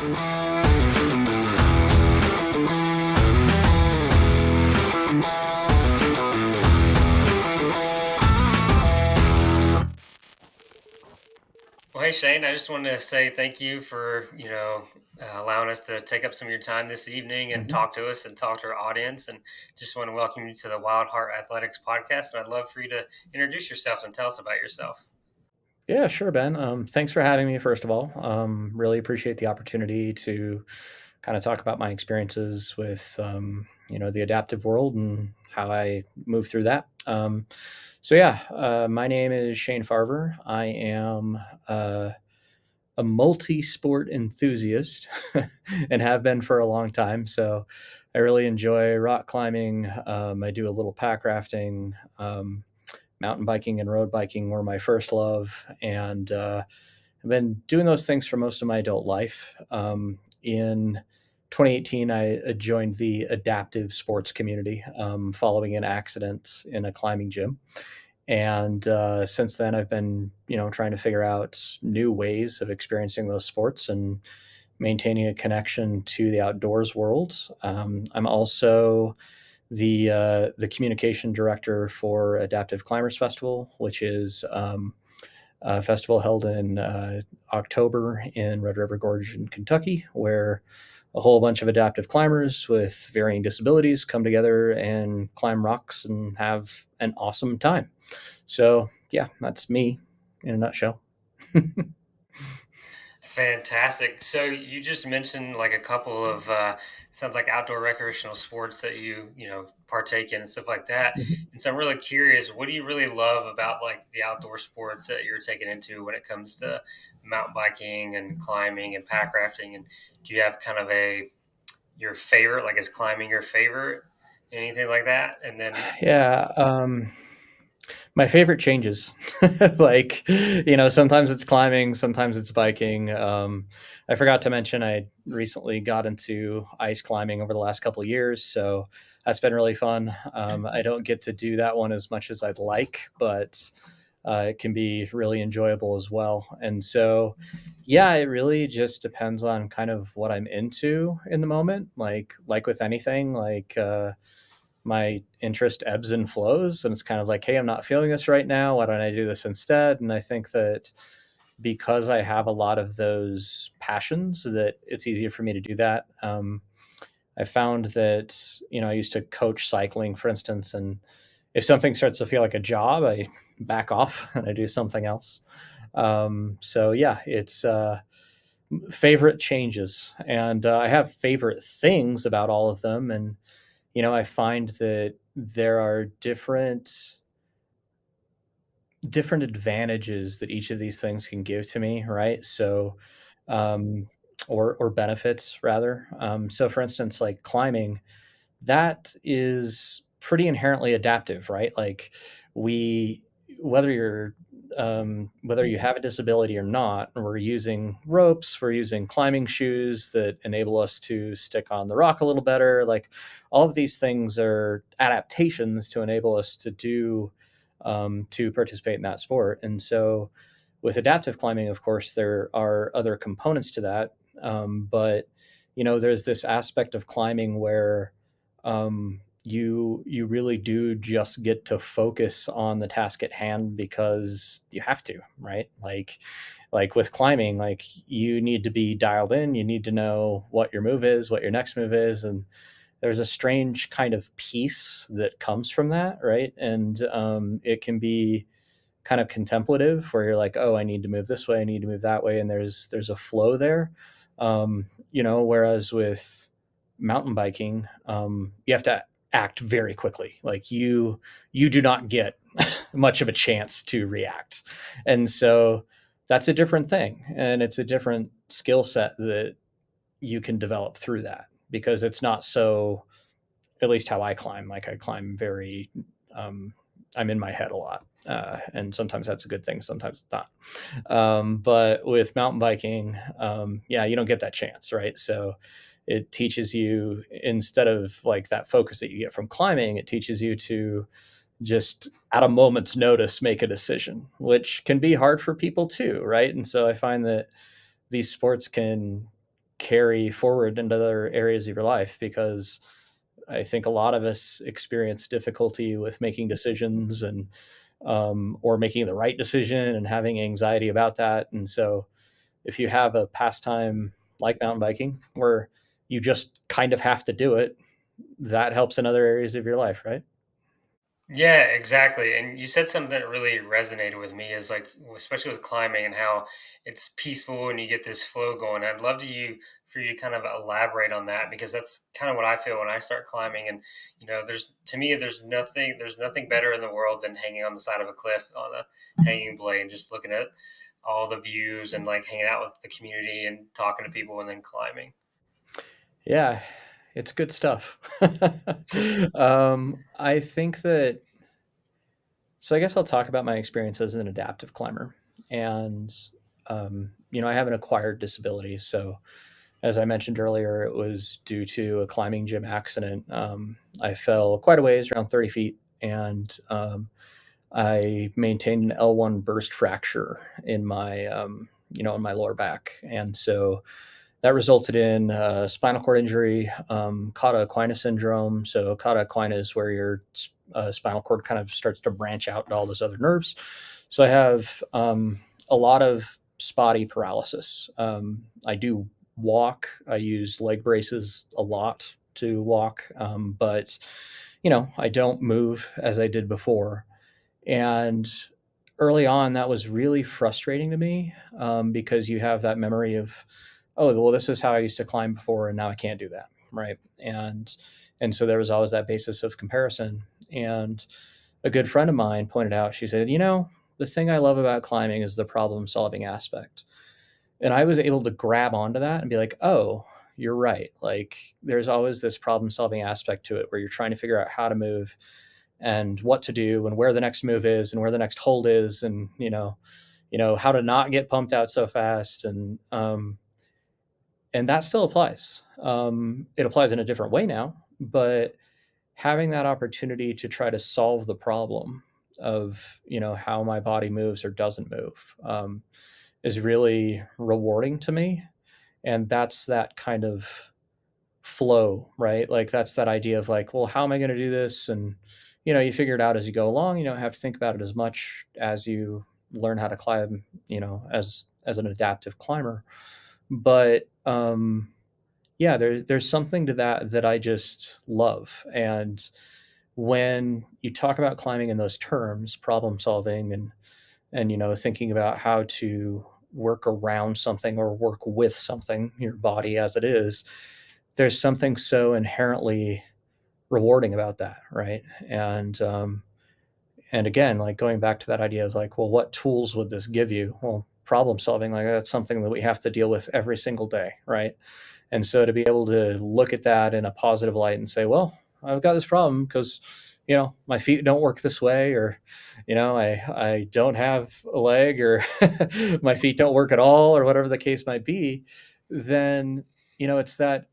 Well, hey Shane, I just wanted to say thank you for allowing us to take up some of your time this evening and Mhm. talk to us and talk to our audience. And just want to welcome you to the Wild Heart Athletics podcast. And I'd love for you to introduce yourself and tell us about yourself. Yeah, sure, Ben. Thanks for having me, first of all. Really appreciate the opportunity to kind of talk about my experiences with, the adaptive world and how I move through that. My name is Shane Farver. I am a multi-sport enthusiast and have been for a long time. So I really enjoy rock climbing. I do a little pack rafting. Mountain biking and road biking were my first love, and I've been doing those things for most of my adult life. In 2018, I joined the adaptive sports community following an accident in a climbing gym. And since then, I've been, trying to figure out new ways of experiencing those sports and maintaining a connection to the outdoors world. I'm also the communication director for Adaptive Climbers Festival, which is a festival held in October in Red River Gorge in Kentucky, where a whole bunch of adaptive climbers with varying disabilities come together and climb rocks and have an awesome time. So, yeah, that's me in a nutshell. Fantastic. So you just mentioned like a couple of sounds like outdoor recreational sports that you partake in and stuff like that. Mhm. And so I'm really curious, what do you really love about like the outdoor sports that you're taking into when it comes to mountain biking and climbing and pack rafting? And do you have kind of a your favorite, like is climbing your favorite, anything like that? And then Yeah, my favorite changes. Like, sometimes it's climbing, sometimes it's biking. I forgot to mention I recently got into ice climbing over the last couple of years, so that's been really fun. I don't get to do that one as much as I'd like, but it can be really enjoyable as well. And so, yeah, it really just depends on kind of what I'm into in the moment. Like with anything, my interest ebbs and flows, and it's kind of like, hey, I'm not feeling this right now, why don't I do this instead? And I think that because I have a lot of those passions, that it's easier for me to do that. I found that, I used to coach cycling, for instance, and if something starts to feel like a job, I back off and I do something else. So yeah, it's favorite changes, and I have favorite things about all of them. And I find that there are different advantages that each of these things can give to me, right? So, um, or benefits rather. So, for instance, like climbing, that is pretty inherently adaptive, right? Like we, whether you're whether you have a disability or not, we're using ropes, we're using climbing shoes that enable us to stick on the rock a little better. Like all of these things are adaptations to enable us to participate in that sport. And so, with adaptive climbing, of course, there are other components to that. But there's this aspect of climbing where you really do just get to focus on the task at hand because you have to, right? Like with climbing, like you need to be dialed in, you need to know what your move is, what your next move is, and there's a strange kind of peace that comes from that, right? And it can be kind of contemplative where you're like, oh, I need to move this way, I need to move that way, and there's a flow there. Whereas with mountain biking, you have to act very quickly. Like you do not get much of a chance to react, and so that's a different thing, and it's a different skill set that you can develop through that because it's not so, at least how I climb. Like I climb very, I'm in my head a lot, and sometimes that's a good thing, sometimes it's not. But with mountain biking, yeah, you don't get that chance, right? So it teaches you, instead of like that focus that you get from climbing, it teaches you to just at a moment's notice make a decision, which can be hard for people too, right? And so I find that these sports carry forward into other areas of your life, because I think a lot of us experience difficulty with making decisions, and or making the right decision, and having anxiety about that. And so, if you have a pastime like mountain biking where you just kind of have to do it, that helps in other areas of your life, right? Yeah, exactly. And you said something that really resonated with me is like, especially with climbing and how it's peaceful and you get this flow going. I'd love to you for you to kind of elaborate on that because that's kind of what I feel when I start climbing. And there's to me, there's nothing better in the world than hanging on the side of a cliff on a hanging blade and just looking at all the views and like hanging out with the community and talking to people and then climbing. Yeah, it's good stuff. I think that, so I guess I'll talk about my experience as an adaptive climber. And, I have an acquired disability. So, as I mentioned earlier, it was due to a climbing gym accident. I fell quite a ways, around 30 feet, and I maintained an L1 burst fracture in my lower back. And so that resulted in spinal cord injury, cauda equina syndrome. So cauda equina is where your spinal cord kind of starts to branch out to all those other nerves. So I have a lot of spotty paralysis. I do walk. I use leg braces a lot to walk, but I don't move as I did before. And early on, that was really frustrating to me, because you have that memory of, oh, well, this is how I used to climb before, and now I can't do that, right? And so there was always that basis of comparison. And a good friend of mine pointed out, she said, the thing I love about climbing is the problem solving aspect. And I was able to grab onto that and be like, oh, you're right. Like, there's always this problem solving aspect to it where you're trying to figure out how to move and what to do and where the next move is and where the next hold is, and how to not get pumped out so fast. And that still applies. It applies in a different way now, but having that opportunity to try to solve the problem of how my body moves or doesn't move, is really rewarding to me. And that's that kind of flow, right? Like, that's that idea of like, well, how am I going to do this? And you figure it out as you go along. You don't have to think about it as much as you learn how to climb, as an adaptive climber. But yeah, there's something to that I just love. And when you talk about climbing in those terms, problem solving, and thinking about how to work around something or work with something, your body as it is, there's something so inherently rewarding about that, right? And again, like, going back to that idea of like, well, what tools would this give you? Well, problem solving, like, that's something that we have to deal with every single day, right? And so to be able to look at that in a positive light and say, well, I've got this problem because my feet don't work this way, or I don't have a leg, or my feet don't work at all, or whatever the case might be, then it's that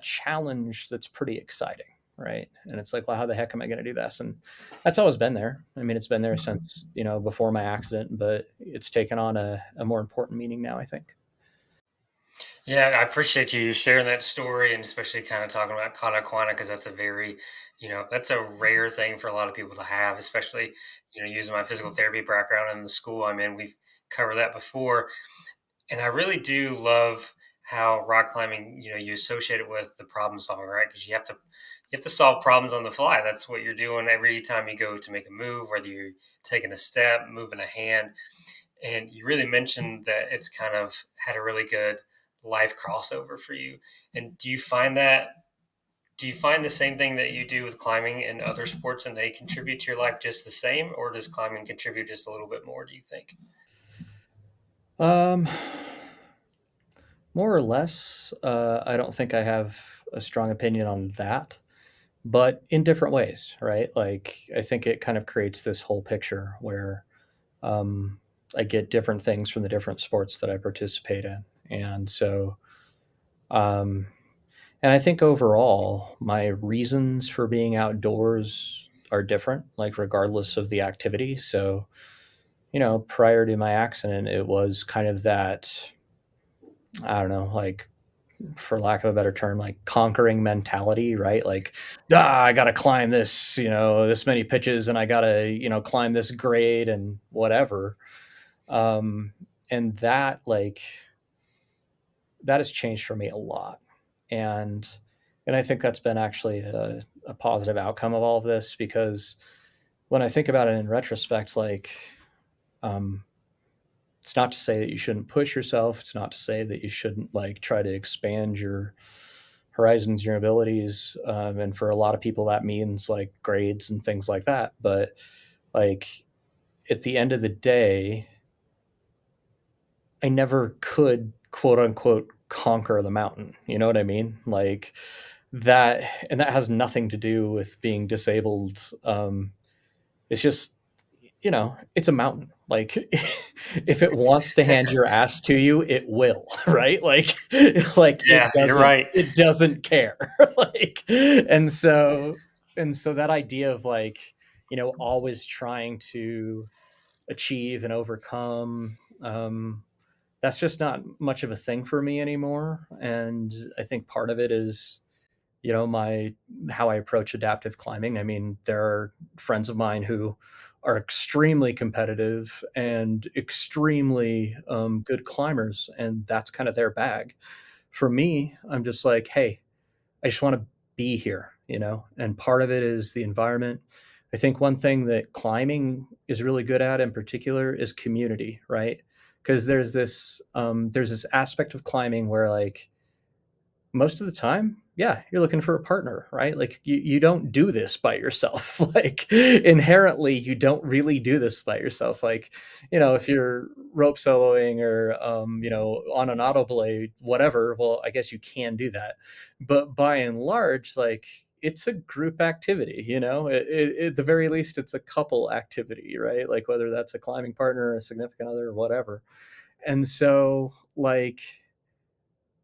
challenge that's pretty exciting, right? And it's like, well, how the heck am I going to do this? And that's always been there. I mean, it's been there since before my accident, but it's taken on a more important meaning now, I think. Yeah, I appreciate you sharing that story and especially kind of talking about Kataquana because that's a very, that's a rare thing for a lot of people to have, especially, using my physical therapy background in the school I'm in. We've covered that before. And I really do love how rock climbing, you associate it with the problem solving, right? Because you have to solve problems on the fly. That's what you're doing every time you go to make a move, whether you're taking a step, moving a hand. And you really mentioned that it's kind of had a really good life crossover for you. And do you find the same thing that you do with climbing and other sports and they contribute to your life just the same, or does climbing contribute just a little bit more, do you think? Um, More or less. I don't think I have a strong opinion on that, but in different ways, right? Like, I think it kind of creates this whole picture where um, I get different things from the different sports that I participate in. And so, um, and I think overall, my reasons for being outdoors are different, like, regardless of the activity. So, prior to my accident, it was kind of that, I don't know, like, for lack of a better term, like conquering mentality, right? Like, I got to climb this, this many pitches, and I got to, climb this grade and whatever. Um, and that has changed for me a lot. And, and I think that's been actually a positive outcome of all of this, because when I think about it in retrospect, um, it's not to say that you shouldn't push yourself. It's not to say that you shouldn't like try to expand your horizons, your abilities. And for a lot of people, that means like grades and things like that. But like at the end of the day, I never could quote unquote conquer the mountain. You know what I mean? Like that, and that has nothing to do with being disabled. It's just, it's a mountain. Like if it wants to hand your ass to you, it will, right? Like Yeah, you're right. it doesn't care. Like, and so, that idea of like, always trying to achieve and overcome, that's just not much of a thing for me anymore. And I think part of it is, my how I approach adaptive climbing. I mean, there are friends of mine who are extremely competitive and extremely good climbers, and that's kind of their bag. For me, I'm just like, hey, I just want to be here, and part of it is the environment. I think one thing that climbing is really good at in particular is community, right? Because there's this aspect of climbing where like most of the time, yeah, you're looking for a partner, right? Like you don't do this by yourself. Like inherently, you don't really do this by yourself. Like, if you're rope soloing or on an auto blade, whatever, well, I guess you can do that. But by and large, like it's a group activity, at the very least, it's a couple activity, right? Like whether that's a climbing partner, a significant other, or whatever. And so, like,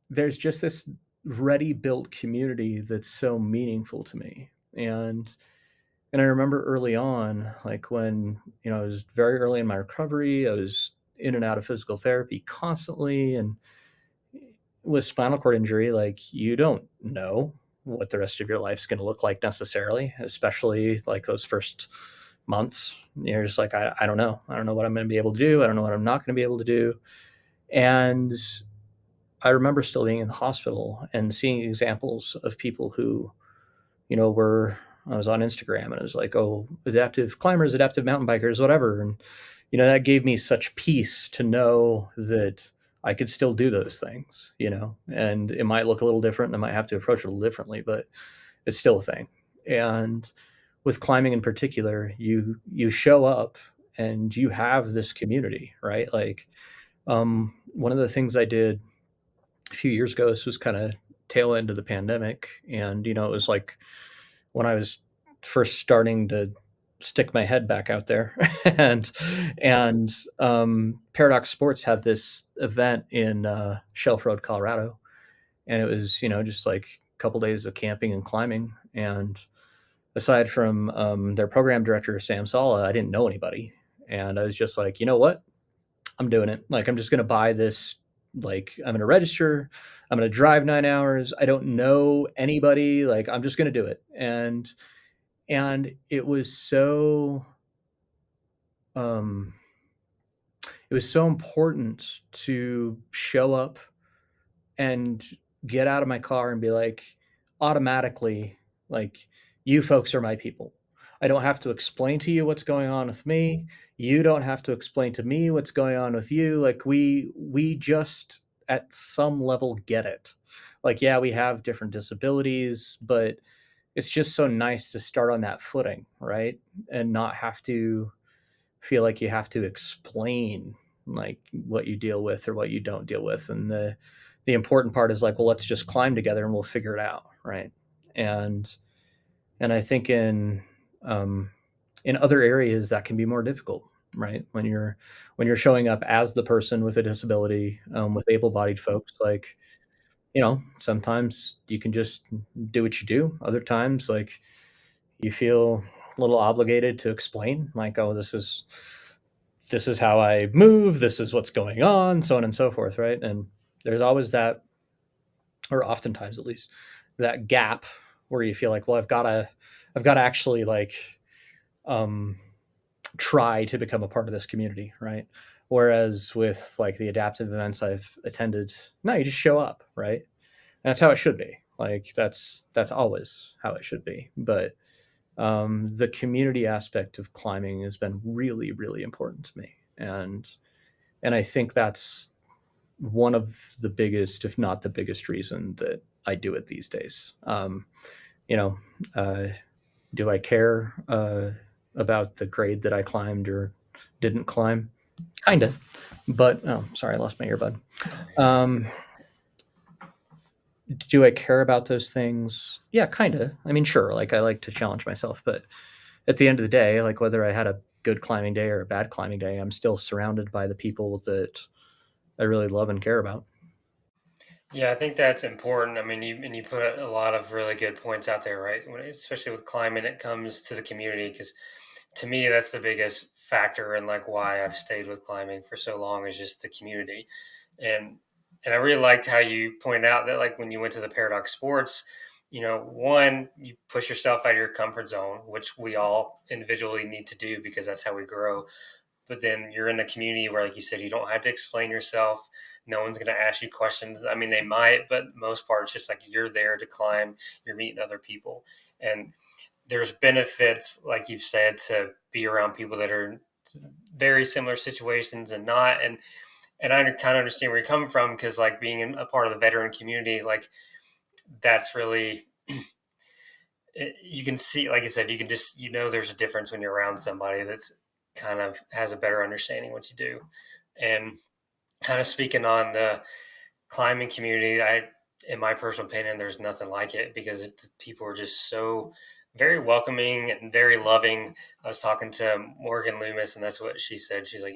there's just this ready built community that's so meaningful to me. And I remember early on, like when, I was very early in my recovery, I was in and out of physical therapy constantly. And with spinal cord injury, like you don't know what the rest of your life's going to look like necessarily, especially like those first months. You're just like, I don't know. I don't know what I'm going to be able to do. I don't know what I'm not going to be able to do. And I remember still being in the hospital and seeing examples of people who, were, I was on Instagram and it was like, oh, adaptive climbers, adaptive mountain bikers, whatever. And, that gave me such peace to know that I could still do those things, and it might look a little different and I might have to approach it a little differently, but it's still a thing. And with climbing in particular, you show up and you have this community, right? Like, one of the things I did a few years ago, this was kind of tail end of the pandemic, and it was like when I was first starting to stick my head back out there. And Paradox Sports had this event in Shelf Road, Colorado, and it was just like a couple days of camping and climbing. And aside from their program director Sam Sala, I didn't know anybody, and I was just like, you know what, I'm doing it. Like, I'm just going to buy this. Like, I'm going to register. I'm going to drive 9 hours. I don't know anybody. Like, I'm just going to do it. And um, it was so important to show up and get out of my car and be like, automatically, like, you folks are my people. I don't have to explain to you what's going on with me. You don't have to explain to me what's going on with you. Like, we just at some level get it. Like, yeah, we have different disabilities, but it's just so nice to start on that footing, right? And not have to feel like you have to explain like what you deal with or what you don't deal with. And the important part is like, well, let's just climb together and we'll figure it out, right? And and I think um in other areas that can be more difficult, right? When you're showing up as the person with a disability, with able-bodied folks, like, sometimes you can just do what you do. Other times, like, you feel a little obligated to explain, like, oh, this is how I move, this is what's going on, so on and so forth, right? And there's always that or oftentimes at least, that gap where you feel like, well, I've got to actually like um, try to become a part of this community, right? Whereas with like the adaptive events I've attended, no, you just show up, right? And that's how it should be. Like that's always how it should be. But the community aspect of climbing has been really, really important to me, and I think that's one of the biggest, if not the biggest, reason that I do it these days. You know, uh, do I care about the grade that I climbed or didn't climb? Kind of, but oh, sorry, I lost my earbud. Oh yeah. Um, do I care about those things? Yeah, kind of. I mean, sure. Like I like to challenge myself, but at the end of the day, like whether I had a good climbing day or a bad climbing day, I'm still surrounded by the people that I really love and care about. Yeah, I think that's important. I mean, you put a lot of really good points out there, right? Especially with climbing, it comes to the community because to me that's the biggest factor and like why I've stayed with climbing for so long is just the community. And and I really liked how you pointed out that like when you went to the Paradox Sports, one, you push yourself out of your comfort zone, which we all individually need to do because that's how we grow. But then you're in a community where, like you said, you don't have to explain yourself. No one's going to ask you questions. I mean, they might, but most part, it's just like you're there to climb. You're meeting other people, and there's benefits, like you've said, to be around people that are in very similar situations and not. And I kind of understand where you're coming from because, like, being a part of the veteran community, like that's really you can see, like I said, you can just there's a difference when you're around somebody that's kind of has a better understanding what you do. And kind of speaking on the climbing community, in my personal opinion, there's nothing like it because people are just so very welcoming and very loving. I was talking to Morgan Loomis, and that's what she said. She's like,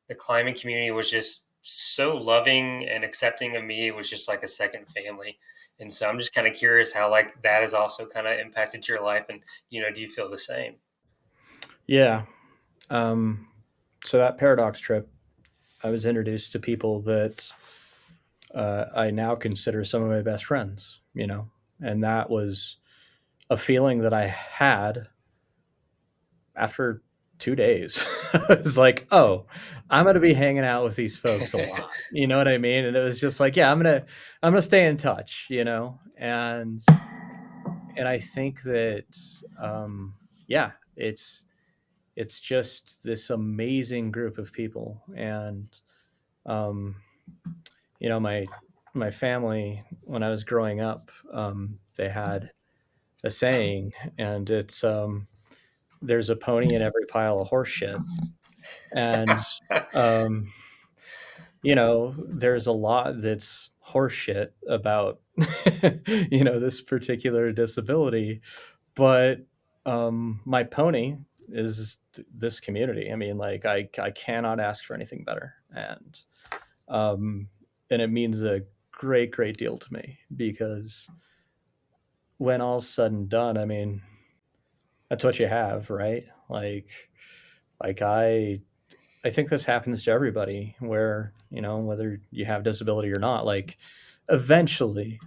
the climbing community was just so loving and accepting of me. It was just like a second family. And so I'm just kind of curious how like that has also kind of impacted your life, and do you feel the same? Yeah. Um, so that paradox trip, I was introduced to people that I now consider some of my best friends. And that was a feeling that I had after 2 days. I was like, oh, I'm gonna be hanging out with these folks a lot. You know what I mean? And it was just like, yeah, I'm gonna stay in touch. And I think that yeah, it's just this amazing group of people. And um, my family, when I was growing up, they had a saying, and it's there's a pony in every pile of horse shit. And um, there's a lot that's horseshit about this particular disability, but my pony is this community. I mean, like I cannot ask for anything better, um, and it means a great, great deal to me because when all's said and done, I mean, that's what you have, right? Like I think this happens to everybody where, whether you have disability or not, like eventually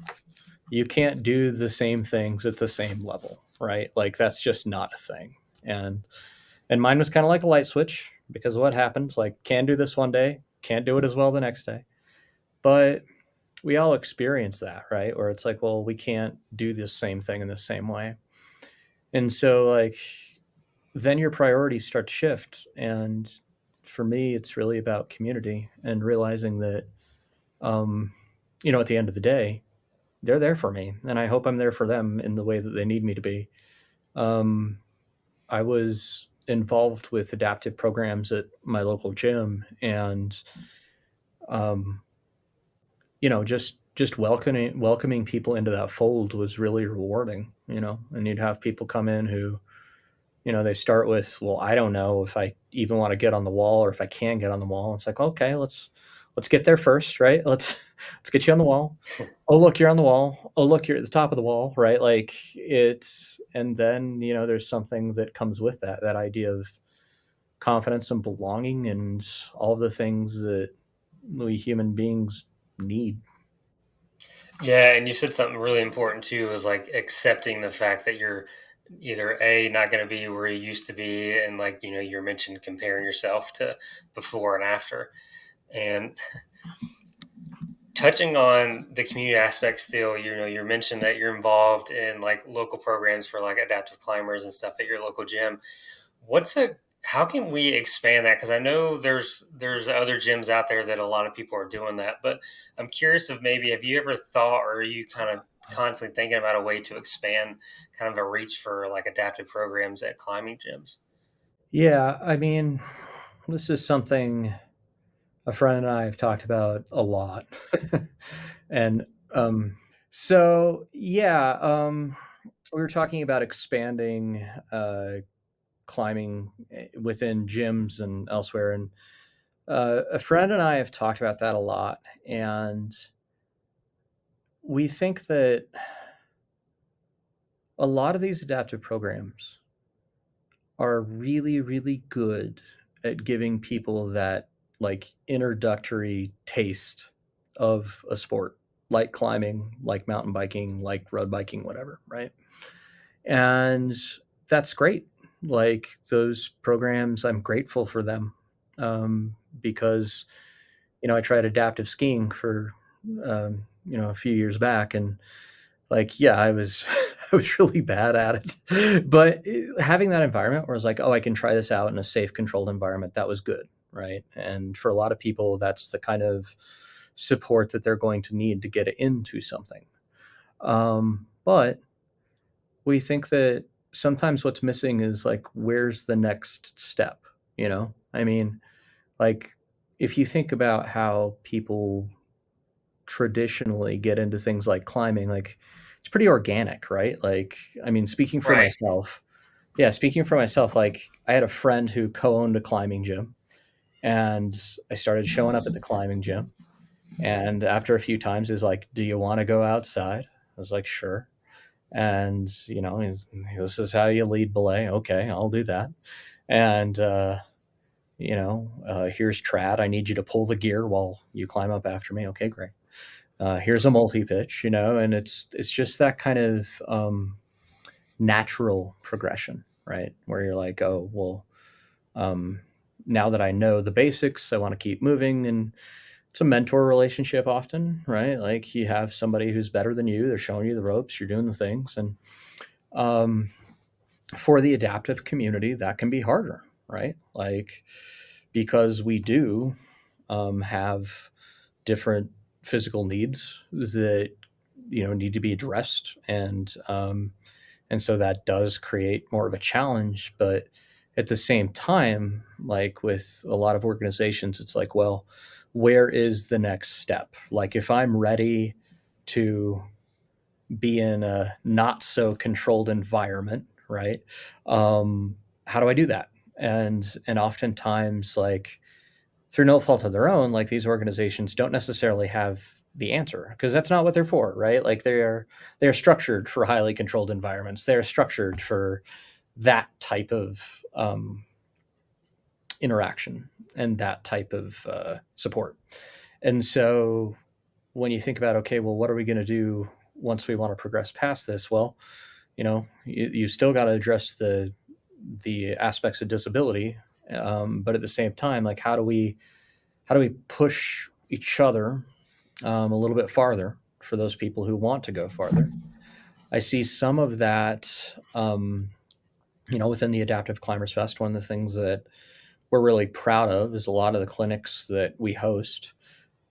you can't do the same things at the same level, right? Like that's just not a thing. And mine was kind of like a light switch because of what happened. Like can do this one day, can't do it as well the next day. But we all experience that, right? Where it's like, well, we can't do this same thing in the same way. And so like then your priorities start to shift. And for me, it's really about community and realizing that, um, at the end of the day, they're there for me, and I hope I'm there for them in the way that they need me to be. Um, I was involved with adaptive programs at my local gym, and um, just welcoming people into that fold was really rewarding. And you'd have people come in who they start with, well, I don't know if I even want to get on the wall or if I can get on the wall. It's like, okay, let's get there first, right? Let's get you on the wall. Oh, look, you're on the wall. Oh, look, you're at the top of the wall, right? Like and then, there's something that comes with that idea of confidence and belonging and all the things that we human beings need. Yeah, and you said something really important too, is like accepting the fact that you're either A, not going to be where you used to be, and like, you mentioned comparing yourself to before and after. And touching on the community aspect still, you mentioned that you're involved in like local programs for like adaptive climbers and stuff at your local gym. What's a How can we expand that? Because I know there's other gyms out there that a lot of people are doing that, but I'm curious if maybe have you ever thought, or are you kind of constantly thinking about a way to expand kind of a reach for like adaptive programs at climbing gyms? Yeah, I mean, this is something a friend and I have talked about a lot. and yeah, we were talking about expanding climbing within gyms and elsewhere, and a friend and I have talked about that a lot, and we think that a lot of these adaptive programs are really, really good at giving people that like introductory taste of a sport, like climbing, like mountain biking, like road biking, whatever, right? And that's great. Like those programs, I'm grateful for them, because I tried adaptive skiing for a few years back, and like, yeah, I was I was really bad at it. But having that environment where I was like, "Oh, I can try this out in a safe, controlled environment," that was good, right? And for a lot of people, that's the kind of support that they're going to need to get into something. But we think that sometimes what's missing is like, where's the next step? I mean, like, if you think about how people traditionally get into things like climbing, like it's pretty organic, right? Like, I mean, Right. speaking for myself, like I had a friend who co-owned a climbing gym, and I started showing up at the climbing gym. And after a few times, he's like, "Do you want to go outside?" I was like, "Sure." And this is how you lead belay. Okay, I'll do that. And here's trad. I need you to pull the gear while you climb up after me. Okay, great. Here's a multi pitch, and it's just that kind of natural progression, right? Where you're like, oh well, um, now that I know the basics, I want to keep moving, and it's a mentor relationship often, right? Like you have somebody who's better than you, they're showing you the ropes, you're doing the things, and um, for the adaptive community, that can be harder, right? Like because we do have different physical needs that need to be addressed, and so that does create more of a challenge. But at the same time, like with a lot of organizations, it's like, well, where is the next step? Like if I'm ready to be in a not so controlled environment, right? um, how do I do that? And oftentimes, like through no fault of their own, like these organizations don't necessarily have the answer, because that's not what they're for, right? Like they're structured for highly controlled environments. They're structured for that type of interaction and that type of support. And so when you think about, okay, well, what are we going to do once we want to progress past this? Well, you still got to address the aspects of disability, but at the same time, like how do we push each other a little bit farther for those people who want to go farther? I see some of that, within the Adaptive Climbers Fest. One of the things that we're really proud of is a lot of the clinics that we host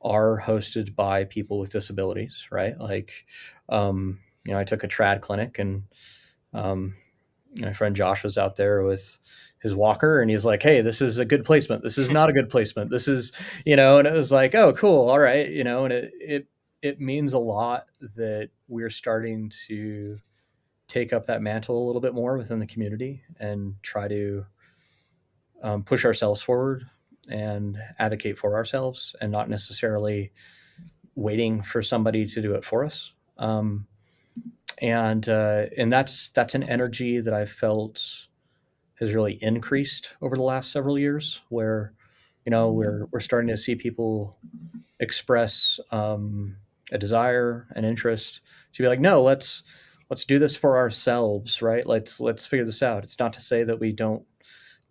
are hosted by people with disabilities, right? Like, I took a trad clinic, and um, my friend Josh was out there with his walker, and he's like, "Hey, this is a good placement. This is not a good placement. This is," and it was like, "Oh, cool. All right." And it means a lot that we're starting to take up that mantle a little bit more within the community and try to push ourselves forward and advocate for ourselves, and not necessarily waiting for somebody to do it for us. And that's an energy that I've felt has really increased over the last several years, where we're starting to see people express a desire, an interest, to be like, no, let's do this for ourselves, right? Let's figure this out. It's not to say that we don't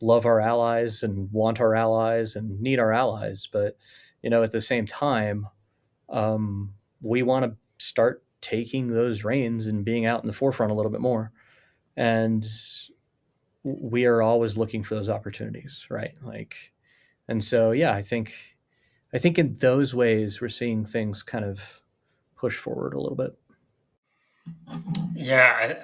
love our allies and want our allies and need our allies, but at the same time, we want to start taking those reins and being out in the forefront a little bit more. And we are always looking for those opportunities, right? And so, yeah, I think in those ways we're seeing things kind of push forward a little bit. Yeah,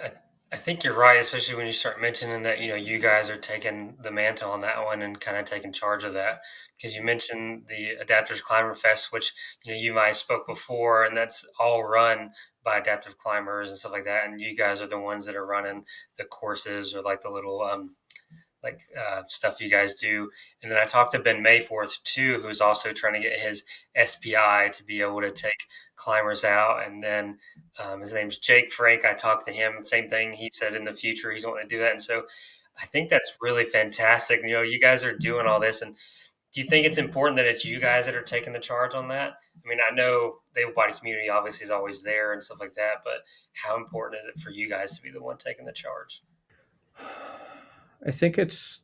I think you're right, especially when you start mentioning that you guys are taking the mantle on that one and kind of taking charge of that. Because you mentioned the Adapters Climber Fest, which you and I spoke before, and that's all run by adaptive climbers and stuff like that. And you guys are the ones that are running the courses or like the little stuff you guys do. And then I talked to Ben Mayforth too, who's also trying to get his SPI to be able to take climbers out. And then his name's Jake Frank. I talked to him, same thing. He said in the future he's wanting to do that. And so I think that's really fantastic. You guys are doing all this. And do you think it's important that it's you guys that are taking the charge on that? I mean, I know the able body community obviously is always there and stuff like that, but how important is it for you guys to be the one taking the charge? I think it's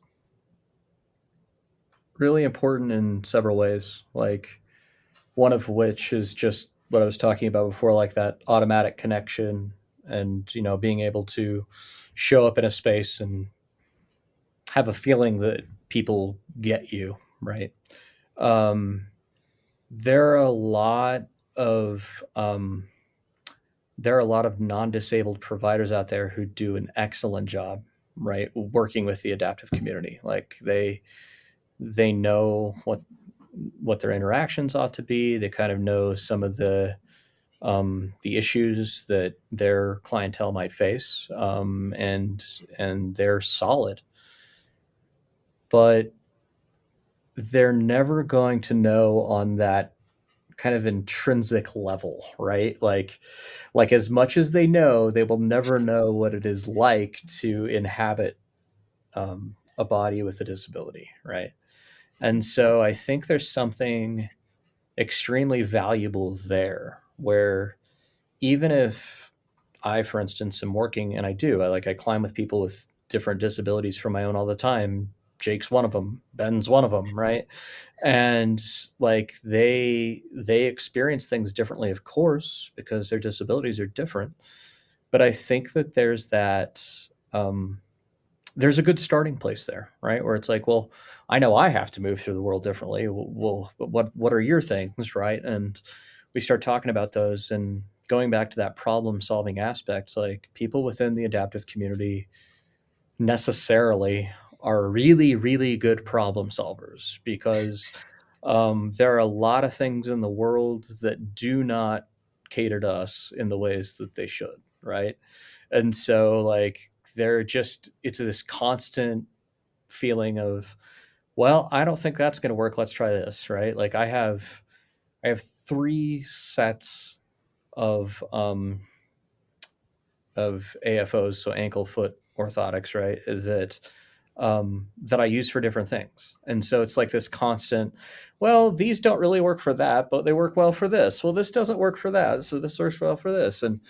really important in several ways. Like, one of which is just what I was talking about before, like that automatic connection and, being able to show up in a space and have a feeling that people get you, right? Um, there are a lot of non-disabled providers out there who do an excellent job, right, working with the adaptive community. Like, they know what their interactions ought to be. They kind of know some of the issues that their clientele might face, and they're solid, but they're never going to know on that kind of intrinsic level, right? Like as much as they know, they will never know what it is like to inhabit a body with a disability, right? And so I think there's something extremely valuable there, where even if I, for instance, am working, and I climb with people with different disabilities from my own all the time. Jake's one of them, Ben's one of them, right? And like they experience things differently, of course, because their disabilities are different. But I think that um, there's a good starting place there, right? Where it's like, well, I know I have to move through the world differently. Well, what are your things, right? And we start talking about those, and going back to that problem solving aspect, like people within the adaptive community necessarily are really, really good problem solvers, because there are a lot of things in the world that do not cater to us in the ways that they should, right? And so, like, it's this constant feeling of, well, I don't think that's going to work. Let's try this, right? Like, I have three sets of AFOs, so ankle foot orthotics, right? That I use for different things. And so it's like this constant, well, these don't really work for that, but they work well for this. Well, this doesn't work for that, so this works well for this. And,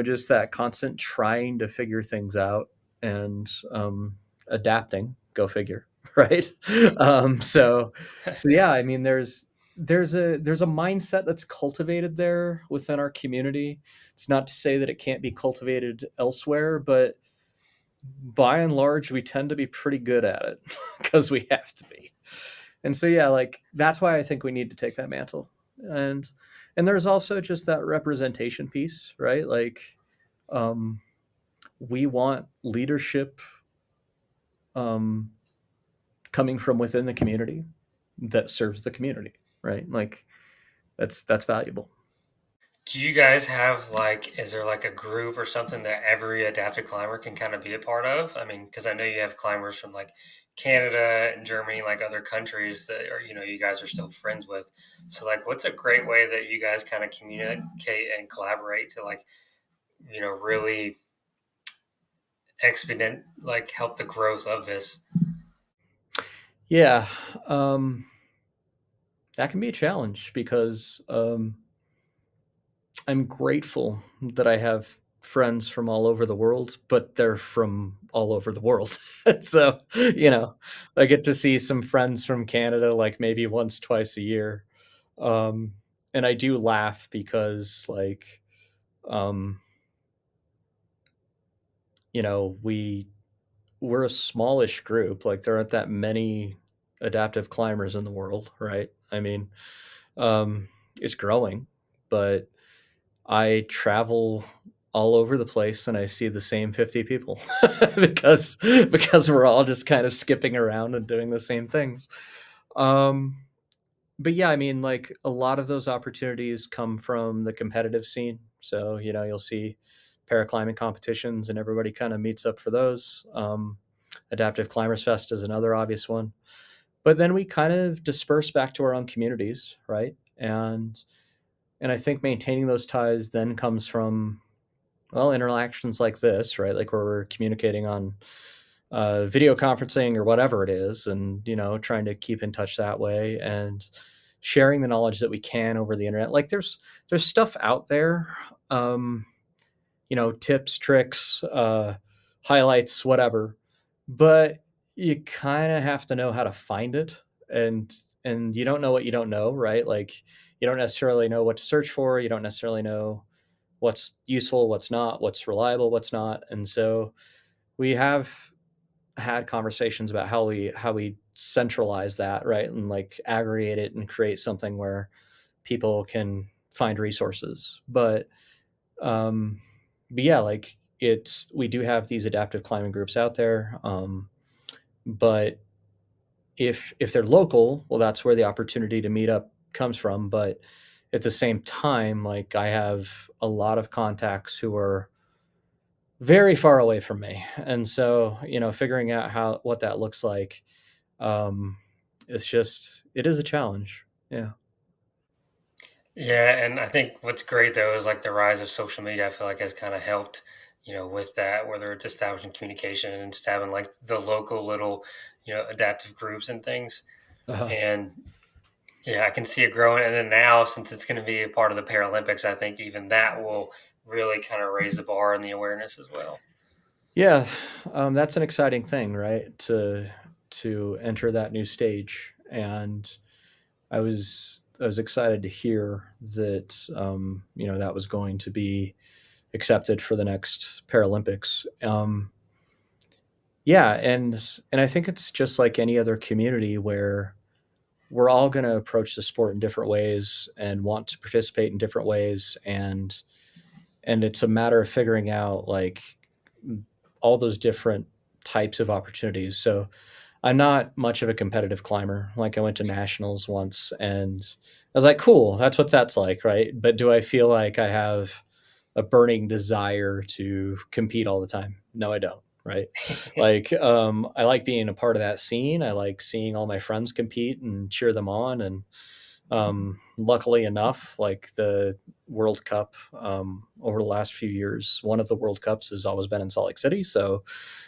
just that constant trying to figure things out, and adapting, go figure, right? So yeah, I mean, there's a mindset that's cultivated there within our community. It's not to say that it can't be cultivated elsewhere, but by and large, we tend to be pretty good at it because we have to be. And so, yeah, like that's why I think we need to take that mantle. And there's also just that representation piece, right? Like, um, we want leadership um, coming from within the community that serves the community, right? Like, that's valuable. Do you guys have is there like a group or something that every adaptive climber can kind of be a part of? I mean, because I know you have climbers from like Canada and Germany, like other countries that are, you guys are still friends with. So, like, what's a great way that you guys kind of communicate and collaborate to, like, really expedite, like, help the growth of this? Yeah, that can be a challenge because I'm grateful that I have friends from all over the world, but they're from all over the world. So, I get to see some friends from Canada like maybe once, twice a year. Um, and I do laugh because um, we're a smallish group. Like there aren't that many adaptive climbers in the world, right? I mean, it's growing, but I travel all over the place and I see the same 50 people because we're all just kind of skipping around and doing the same things. Um, but yeah, I mean, like a lot of those opportunities come from the competitive scene. So, you'll see paraclimbing competitions and everybody kind of meets up for those. Adaptive Climbers Fest is another obvious one. But then we kind of disperse back to our own communities, right? And I think maintaining those ties then comes from, well, interactions like this, right? Like where we're communicating on video conferencing or whatever it is, and trying to keep in touch that way and sharing the knowledge that we can over the internet. Like there's stuff out there, um, tips, tricks, highlights, whatever, but you kind of have to know how to find it, and you don't know what you don't know, right? Like you don't necessarily know what to search for. You don't necessarily know what's useful, what's not, what's reliable, what's not. And so we have had conversations about how we centralize that, right? And like aggregate it and create something where people can find resources. Um but yeah, like it's we do have these adaptive climbing groups out there. But if they're local, well that's where the opportunity to meet up comes from. But at the same time, like I have a lot of contacts who are very far away from me. And so, figuring out how what that looks like, um, it is a challenge. Yeah. Yeah, and I think what's great though is like the rise of social media. I feel like has kind of helped, with that, whether it's establishing communication and establishing like the local little, adaptive groups and things. Uh-huh. And yeah, I can see it growing. And then now, since it's going to be a part of the Paralympics, I think even that will really kind of raise the bar and the awareness as well. Yeah, that's an exciting thing, right? To enter that new stage, and I was excited to hear that that was going to be accepted for the next Paralympics. Yeah, and I think it's just like any other community where we're all going to approach the sport in different ways and want to participate in different ways, and it's a matter of figuring out like all those different types of opportunities. So I'm not much of a competitive climber. Like I went to nationals once and I was like, cool, that's like, right? But do I feel like I have a burning desire to compete all the time? No, I don't. Right. Like, I like being a part of that scene. I like seeing all my friends compete and cheer them on. And luckily enough, like the World Cup, over the last few years, one of the World Cups has always been in Salt Lake City. So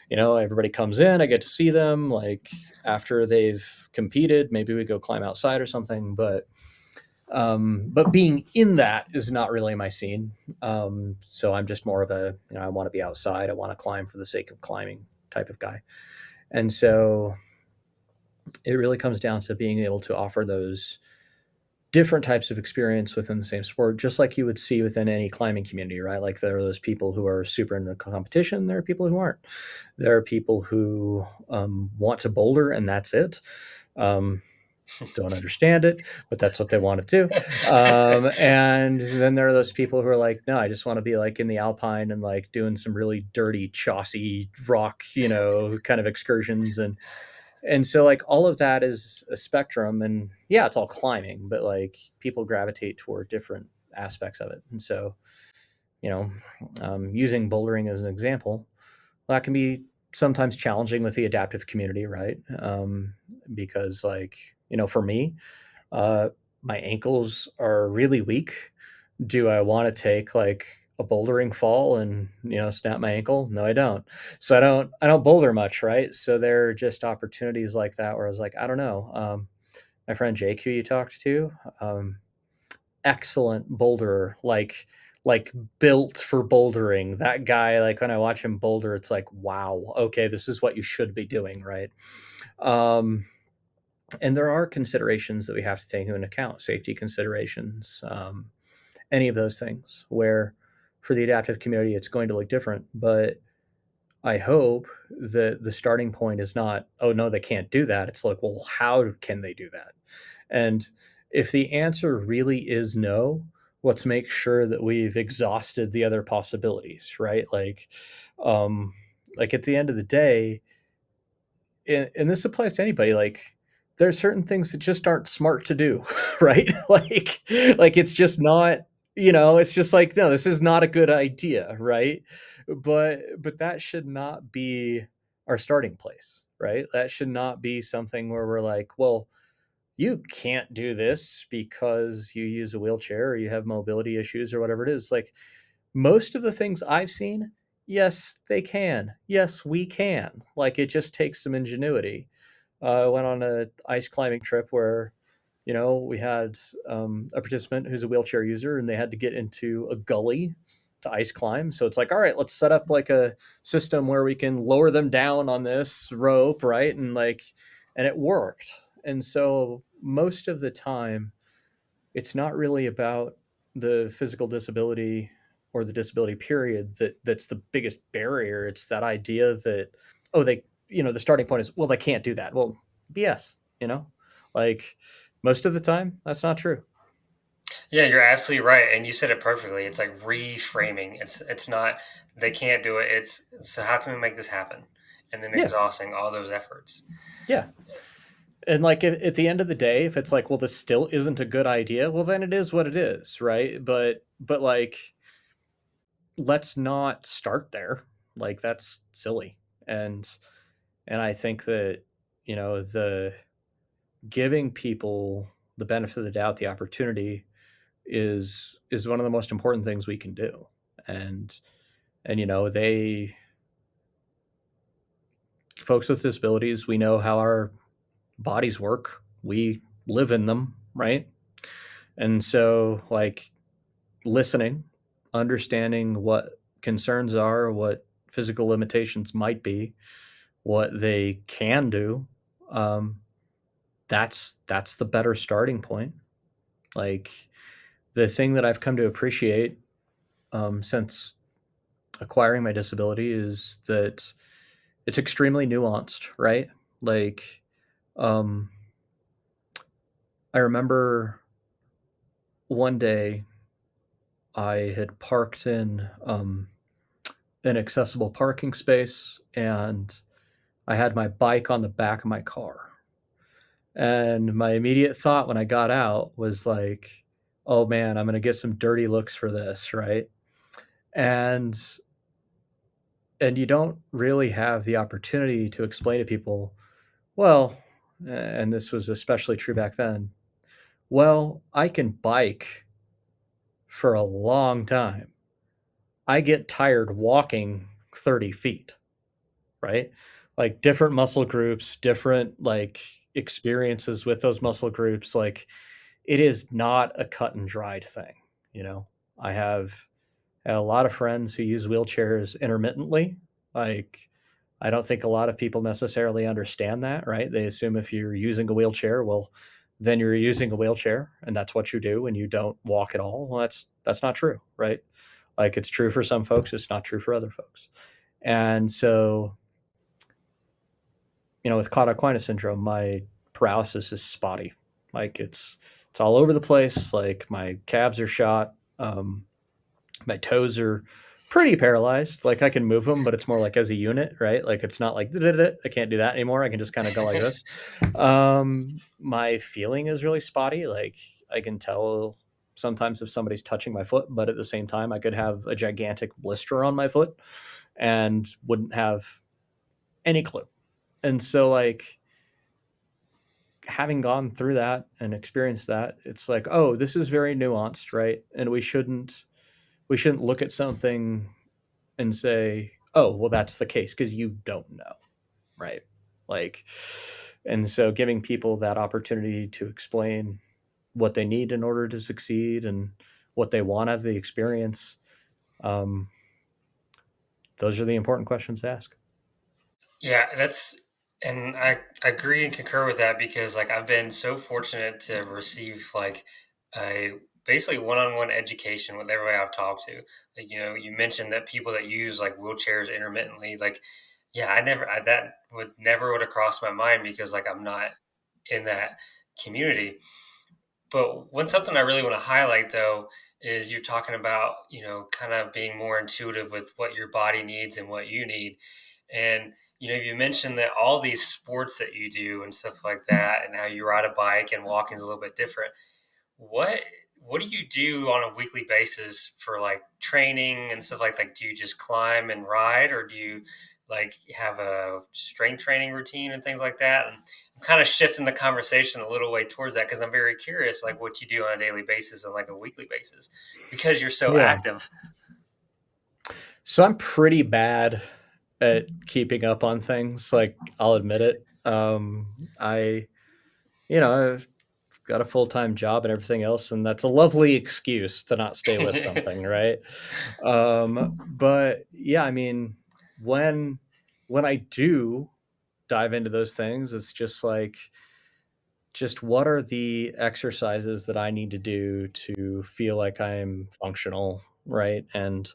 everybody comes in, I get to see them like after they've competed, maybe we go climb outside or something, but being in that is not really my scene. So I'm just more of a, I want to be outside, I want to climb for the sake of climbing type of guy. And so it really comes down to being able to offer those different types of experience within the same sport, just like you would see within any climbing community, right? Like there are those people who are super into competition. There are people who aren't. There are people who want to boulder and that's it. Um, don't understand it, but that's what they want to do. And then there are those people who are like, no, I just want to be like in the Alpine and like doing some really dirty, chossy rock, kind of excursions. And so like all of that is a spectrum, and yeah, it's all climbing, but like people gravitate toward different aspects of it. And so, you know, using bouldering as an example, that can be sometimes challenging with the adaptive community, right? Because like, for me, uh, my ankles are really weak. Do I want to take like a bouldering fall and snap my ankle? No, I don't. So I don't boulder much, right? So there are just opportunities like that where I was like, I don't know. My friend Jake, who you talked to, excellent boulderer, like like built for bouldering. That guy, like when I watch him boulder, it's like, wow, okay, this is what you should be doing, right? Um, and there are considerations that we have to take into account, safety considerations, any of those things. Where for the adaptive community, it's going to look different, but I hope that the starting point is not, oh no, they can't do that. It's like, well, how can they do that? And if the answer really is no, let's make sure that we've exhausted the other possibilities, right? Um, like at the end of the day, and this applies to anybody, like there's certain things that just aren't smart to do, right? Like it's just not, it's just like, no, this is not a good idea, right? But that should not be our starting place, right? That should not be something where we're like, well, you can't do this because you use a wheelchair or you have mobility issues or whatever it is. Like most of the things I've seen, yes, they can. Yes, we can. Like it just takes some ingenuity. I went on a ice climbing trip where, we had a participant who's a wheelchair user, and they had to get into a gully to ice climb. So it's like, all right, let's set up like a system where we can lower them down on this rope, right? And it worked. And so most of the time, it's not really about the physical disability or the disability period that's the biggest barrier. It's that idea that, oh, the starting point is, well, they can't do that. Well, BS, like most of the time that's not true. Yeah, you're absolutely right, and you said it perfectly. It's like reframing. It's not they can't do it. It's so how can we make this happen, and then Yeah, exhausting all those efforts. yeah. And like at the end of the day, if it's like, well, this still isn't a good idea, well, then it is what it is, right? But like, let's not start there. Like that's silly. And I think that, the giving people the benefit of the doubt, the opportunity is one of the most important things we can do. And they folks with disabilities, we know how our bodies work. We live in them, right? And so like listening, understanding what concerns are, what physical limitations might be, what they can do, um, that's the better starting point. Like the thing that I've come to appreciate since acquiring my disability is that it's extremely nuanced, right? Like, um, I remember one day I had parked in an accessible parking space, and I had my bike on the back of my car. And my immediate thought when I got out was like, oh man, I'm going to get some dirty looks for this, right? And you don't really have the opportunity to explain to people, well, and this was especially true back then, well, I can bike for a long time. I get tired walking 30 feet, right? Like different muscle groups, different like experiences with those muscle groups. Like it is not a cut and dried thing. You know, I have a lot of friends who use wheelchairs intermittently. Like, I don't think a lot of people necessarily understand that, right? They assume if you're using a wheelchair, well, then you're using a wheelchair and that's what you do and you don't walk at all. Well, that's not true, right? Like it's true for some folks, it's not true for other folks. And so, with cauda equina syndrome, my paralysis is spotty. Like it's all over the place. Like my calves are shot. My toes are pretty paralyzed. Like I can move them, but it's more like as a unit, right? Like it's not like I can't do that anymore. I can just kind of go like this. My feeling is really spotty. Like I can tell sometimes if somebody's touching my foot, but at the same time, I could have a gigantic blister on my foot and wouldn't have any clue. And so, like, having gone through that and experienced that, it's like, oh, this is very nuanced, right? And we shouldn't look at something and say, oh, well, that's the case because you don't know, right? Like, and so giving people that opportunity to explain what they need in order to succeed and what they want out of the experience. Um, those are the important questions to ask. Yeah, and I agree and concur with that because like I've been so fortunate to receive like a basically one-on-one education with everybody I've talked to. Like, you mentioned that people that use like wheelchairs intermittently, like, yeah, that would have crossed my mind because like I'm not in that community. But one something I really want to highlight though is you're talking about, kind of being more intuitive with what your body needs and what you need. And, you mentioned that all these sports that you do and stuff like that, and how you ride a bike and walking is a little bit different. What what do you do on a weekly basis for like training and stuff like do you just climb and ride, or do you like have a strength training routine and things like that? And I'm kind of shifting the conversation a little way towards that because I'm very curious like what you do on a daily basis and like a weekly basis because you're so Yeah. active. So I'm pretty bad at keeping up on things. Like, I'll admit it. I've got a full time job and everything else, and that's a lovely excuse to not stay with something, right? But yeah, I mean, when when I do dive into those things, it's just what are the exercises that I need to do to feel like I'm functional, right? And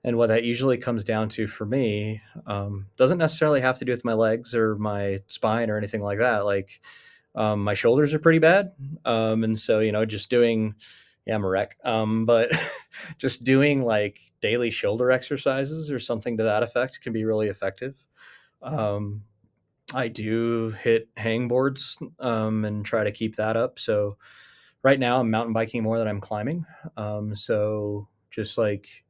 what that usually comes down to for me, doesn't necessarily have to do with my legs or my spine or anything like that. Like, my shoulders are pretty bad, and so just doing, yeah, I'm a wreck. But just doing like daily shoulder exercises or something to that effect can be really effective. Um, I do hit hang boards, and try to keep that up. So right now I'm mountain biking more than I'm climbing. So just like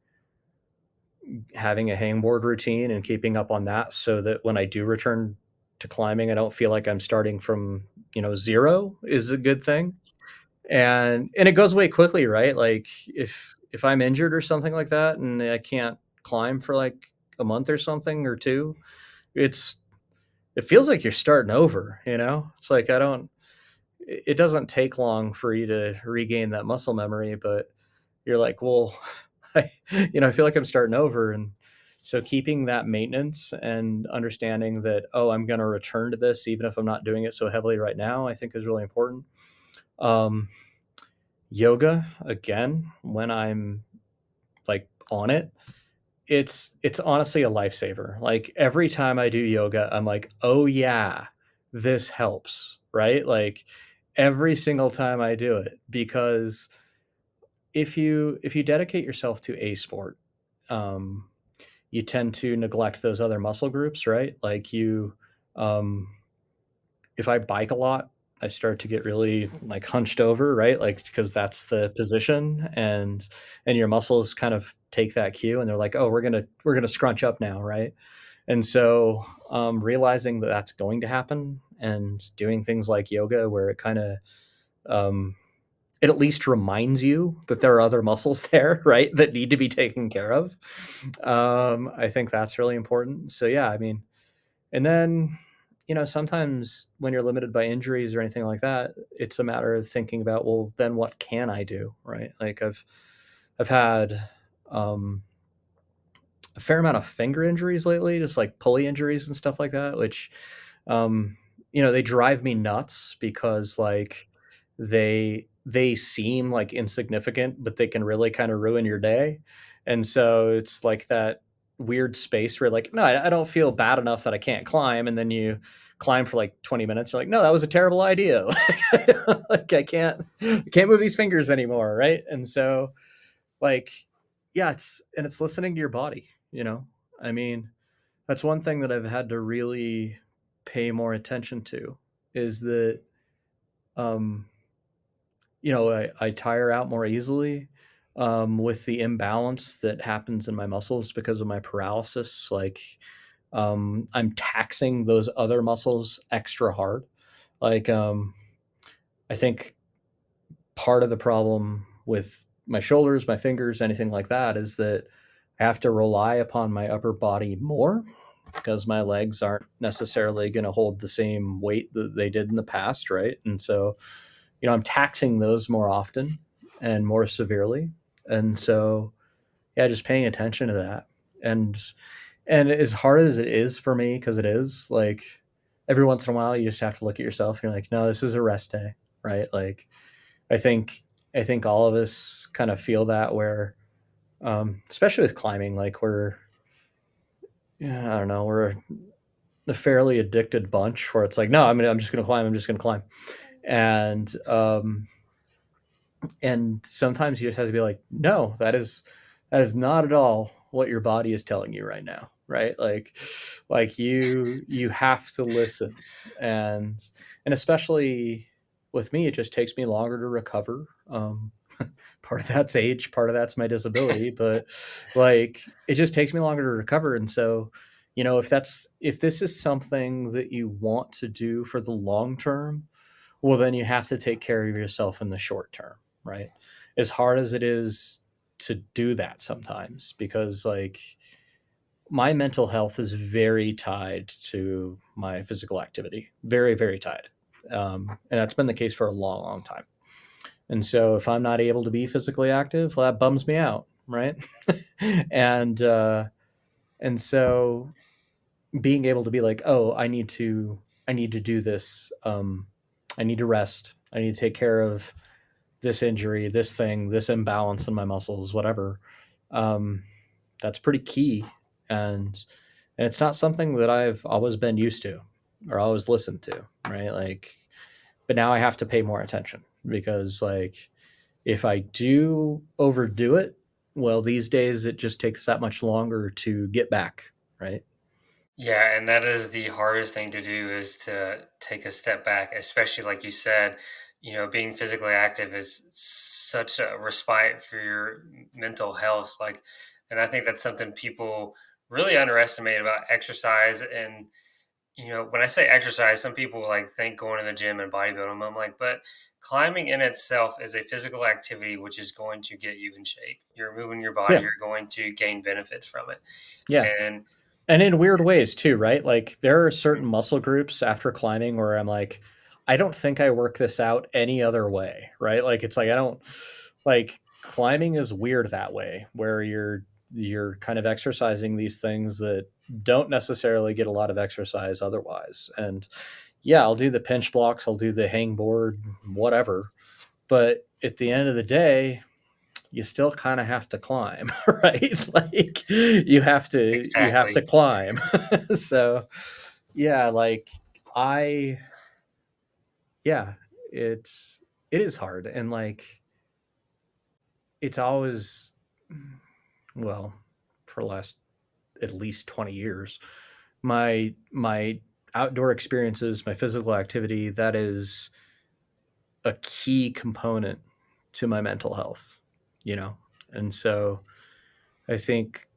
having a hangboard routine and keeping up on that so that when I do return to climbing, I don't feel like I'm starting from, zero is a good thing. And it goes away quickly, right? Like, if I'm injured or something like that and I can't climb for like a month or something or two, it's it feels like you're starting over, you know? It's like I don't it doesn't take long for you to regain that muscle memory, but you're like, well, I feel like I'm starting over. And so keeping that maintenance and understanding that, oh, I'm going to return to this, even if I'm not doing it so heavily right now, I think is really important. Um, Yoga, again, when I'm like on it, it's honestly a lifesaver. Like, every time I do yoga, I'm like, oh yeah, this helps, right? Like, every single time I do it, because if you dedicate yourself to a sport, um, you tend to neglect those other muscle groups, right? Like, um, if I bike a lot, I start to get really like hunched over, right? Like, because that's the position, and your muscles kind of take that cue, and they're like, oh, we're gonna scrunch up now, right? And so, realizing that that's going to happen and doing things like yoga, where um, it at least reminds you that there are other muscles there, right, that need to be taken care of. I think that's really important. So yeah, I mean, and then sometimes when you're limited by injuries or anything like that, it's a matter of thinking about, well, then what can I do, right? Like, I've had um, a fair amount of finger injuries lately, just like pulley injuries and stuff like that, which, um, they drive me nuts because like they seem like insignificant, but they can really kind of ruin your day. And so it's like that weird space where like, no, I don't feel bad enough that I can't climb. And then you climb for like 20 minutes. You're like, no, that was a terrible idea. Like, I can't move these fingers anymore. Right. And so, like, yeah, it's listening to your body, I mean, that's one thing that I've had to really pay more attention to, is that, um I tire out more easily, with the imbalance that happens in my muscles because of my paralysis. Like, I'm taxing those other muscles extra hard. Like, I think part of the problem with my shoulders, my fingers, anything like that, is that I have to rely upon my upper body more because my legs aren't necessarily going to hold the same weight that they did in the past, right? And so, I'm taxing those more often and more severely. And so, yeah, just paying attention to that. And as hard as it is for me, because it is, like, every once in a while you just have to look at yourself and you're like, no, this is a rest day, right? Like, I think I think all of us kind of feel that, where especially with climbing, like, yeah, I don't know, we're a fairly addicted bunch where it's like, no, I'm just gonna climb, I'm just gonna climb. And and sometimes you just have to be like, no, that is not at all what your body is telling you right now, right? Like you have to listen. And especially with me, it just takes me longer to recover. Part of that's age, part of that's my disability, but like, it just takes me longer to recover. And so, if this is something that you want to do for the long term, well, then you have to take care of yourself in the short term, right? As hard as it is to do that sometimes, because, like, my mental health is very tied to my physical activity, very, very tied. And that's been the case for a long, long time. And so if I'm not able to be physically active, well, that bums me out, right? and and so being able to be like, oh, I need to do this. I need to rest. I need to take care of this injury, this thing, this imbalance in my muscles, whatever. Um, that's pretty key. And it's not something that I've always been used to or always listened to, right? Like, but now I have to pay more attention, because, like, if I do overdo it, well, these days it just takes that much longer to get back, right? Yeah, and that is the hardest thing to do, is to take a step back, especially like you said, being physically active is such a respite for your mental health. Like, and I think that's something people really underestimate about exercise. And, when I say exercise, some people like think going to the gym and bodybuilding. I'm like, but climbing in itself is a physical activity which is going to get you in shape. You're moving your body, Yeah. you're going to gain benefits from it. Yeah. And And in weird ways too, right? Like, there are certain muscle groups after climbing where I'm like, I don't think I work this out any other way, right? Like, it's like, I don't, like, climbing is weird that way, where you're kind of exercising these things that don't necessarily get a lot of exercise otherwise. And yeah, I'll do the pinch blocks, I'll do the hangboard, whatever. But at the end of the day, you still kind of have to climb, right? Like, you have to exactly. climb. So, yeah, like, I yeah, it is hard. And, like, it's always, well, for the last at least 20 years, my outdoor experiences, my physical activity, that is a key component to my mental health, you know? And so I think,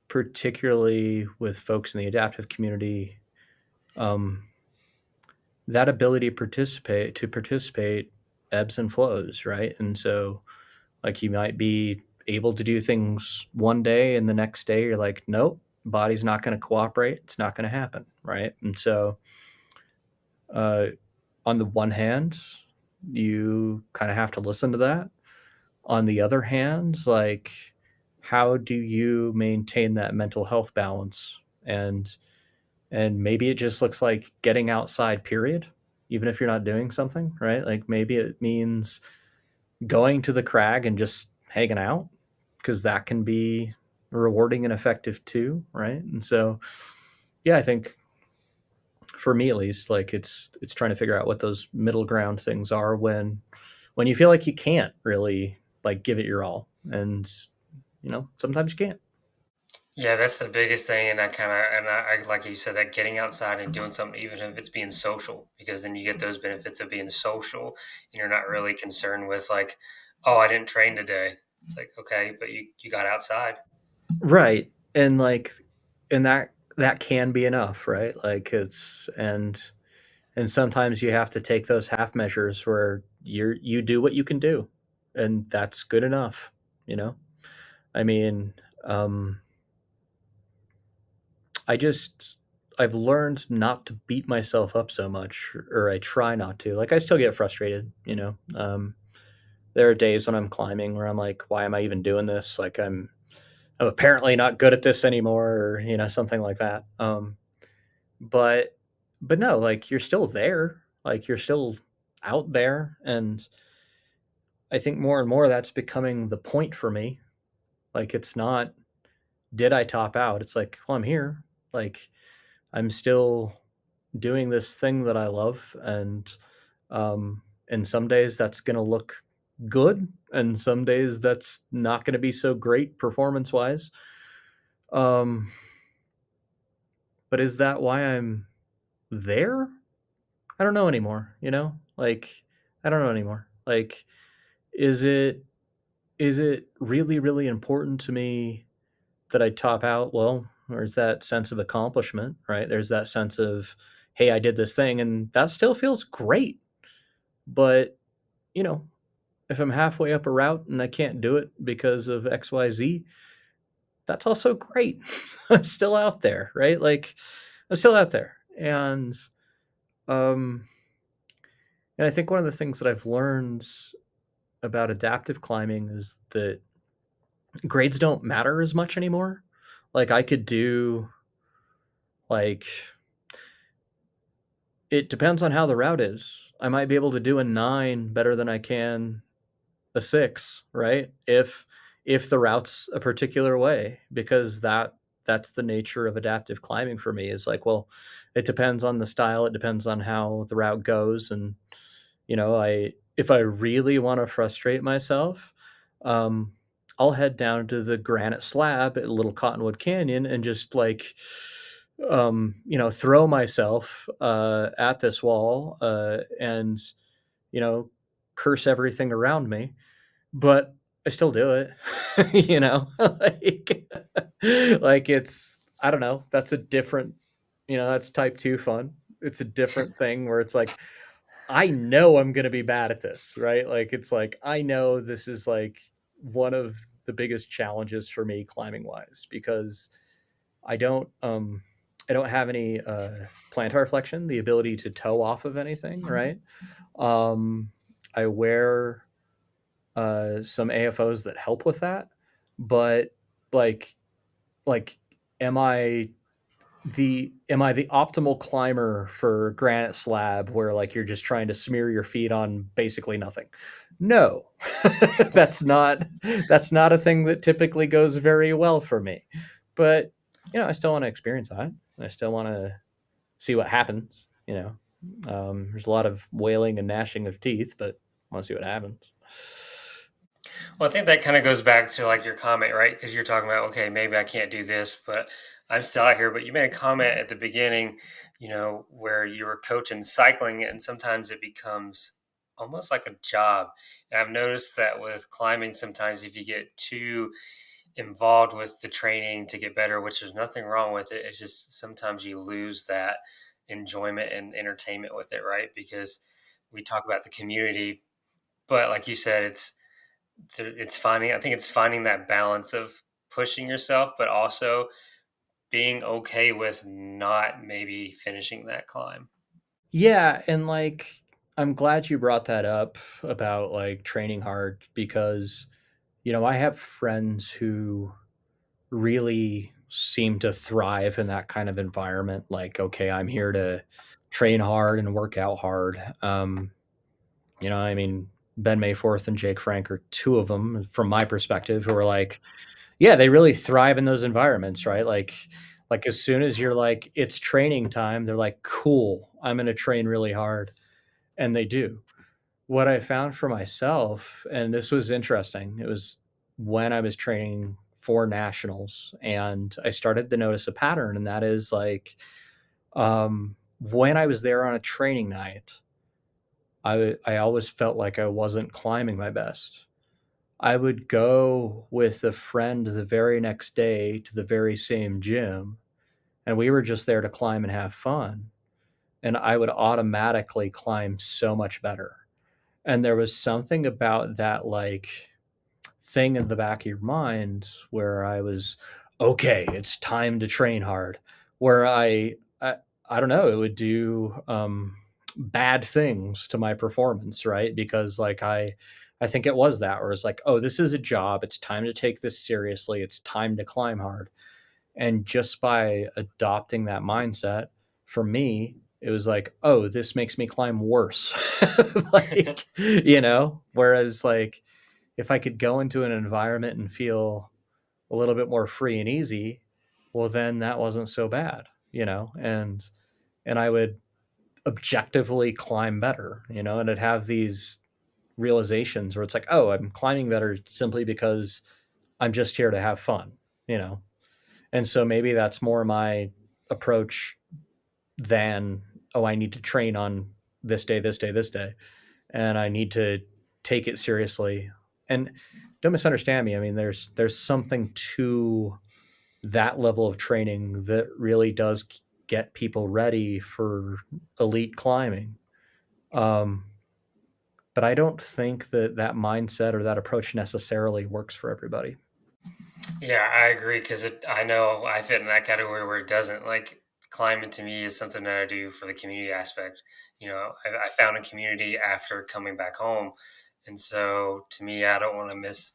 particularly with folks in the adaptive community, um, that ability to participate ebbs and flows, right? And so, like, you might be able to do things one day, and the next day you're like, nope, body's not going to cooperate. It's not going to happen, right? And so, uh, on the one hand, you kind of have to listen to that. On the other hand, like, how do you maintain that mental health balance? And maybe it just looks like getting outside, period, even if you're not doing something, right? Like, maybe it means going to the crag and just hanging out, because that can be rewarding and effective too, right? And so, yeah, I think, for me at least, like, it's trying to figure out what those middle ground things are, when you feel like you can't really, like, give it your all. And sometimes you can't. Yeah, that's the biggest thing, and I like you said, that getting outside and doing something, even if it's being social, because then you get those benefits of being social, and you're not really concerned with like, oh, I didn't train today. It's like, okay, but you got outside. Right. And, like, and that can be enough, right? Like, and sometimes you have to take those half measures where you do what you can do, and that's good enough, you know? I mean, um, I just I've learned not to beat myself up so much, or I try not to. Like, I still get frustrated, There are days when I'm climbing where I'm like, why am I even doing this? Like I'm apparently not good at this anymore, or something like that. But but no, like you're still there, like you're still out there, and I think more and more that's becoming the point for me. Like it's not did I top out? It's like, well, I'm here. Like I'm still doing this thing that I love, and some days that's going to look good, and some days that's not going to be so great performance wise. Um, but is that why I'm there? I don't know anymore. Like I don't know anymore. Like, is it really really important to me that I top out? Well, there's that sense of accomplishment, right? There's that sense of, hey, I did this thing, and that still feels great. But you know, if I'm halfway up a route and I can't do it because of XYZ, that's also great. I'm still out there, right? Like I'm still out there. Um and I think one of the things that I've learned about adaptive climbing is that grades don't matter as much anymore. Like I could do like it depends on how the route is. I might be able to do a 9 better than I can a 6, right? If the route's a particular way, because that's the nature of adaptive climbing for me, is like, well, it depends on the style, it depends on how the route goes, and I if I really want to frustrate myself, um, I'll head down to the granite slab at Little Cottonwood Canyon and just like, throw myself at this wall and you know, curse everything around me, but I still do it. Like, like it's I don't know. That's a different, that's type two fun. It's a different thing where it's like I know I'm gonna be bad at this, right? Like it's like I know this is like one of the biggest challenges for me climbing wise, because I don't um I don't have any plantar flexion, the ability to toe off of anything, right? Um I wear some AFOs that help with that, but like like am I the optimal climber for granite slab where like you're just trying to smear your feet on basically nothing? No. That's not a thing that typically goes very well for me. But I still want to experience that. I still want to see what happens, there's a lot of wailing and gnashing of teeth, but I want to see what happens. Well, I think that kind of goes back to like your comment, right? Because you're talking about, okay, maybe I can't do this, but I'm still out here. But you made a comment at the beginning, where you were coaching cycling, and sometimes it becomes almost like a job. And I've noticed that with climbing, sometimes if you get too involved with the training to get better, which there's nothing wrong with it, it's just sometimes you lose that enjoyment and entertainment with it, right? Because we talk about the community, but like you said, it's finding I think it's finding that balance of pushing yourself, but also being okay with not maybe finishing that climb. Yeah, and like I'm glad you brought that up about like training hard, because I have friends who really seem to thrive in that kind of environment. Like, okay, I'm here to train hard and work out hard. I mean, Ben Mayforth and Jake Frank are two of them from my perspective who are like, yeah, they really thrive in those environments, right? Like as soon as you're like, it's training time, they're like, cool, I'm going to train really hard. And they do. What I found for myself, and this was interesting, it was when I was training for nationals, and I started to notice a pattern, and that is like, when I was there on a training night, I always felt like I wasn't climbing my best. I would go with a friend the very next day to the very same gym, and we were just there to climb and have fun. And I would automatically climb so much better. And there was something about that, like, thing in the back of your mind where I was, okay, it's time to train hard. Where I don't know, it would do bad things to my performance, right? Because like I I think it was that where it's like, oh, this is a job. It's time to take this seriously. It's time to climb hard. And just by adopting that mindset, for me, it was like, oh, this makes me climb worse. Like, whereas like if I could go into an environment and feel a little bit more free and easy, well then that wasn't so bad, and I would objectively climb better, and I'd have these realizations where it's like, oh, I'm climbing better simply because I'm just here to have fun, you know. And so maybe that's more my approach than, oh, I need to train on this day, this day, this day, and I need to take it seriously. And don't misunderstand me. I mean, there's something to that level of training that really does get people ready for elite climbing. Um, but I don't think that that mindset or that approach necessarily works for everybody. Yeah, I agree because I know I fit in that category where it doesn't. Like climbing to me is something that I do for the community aspect. I found a community after coming back home, and so to me, I don't want to miss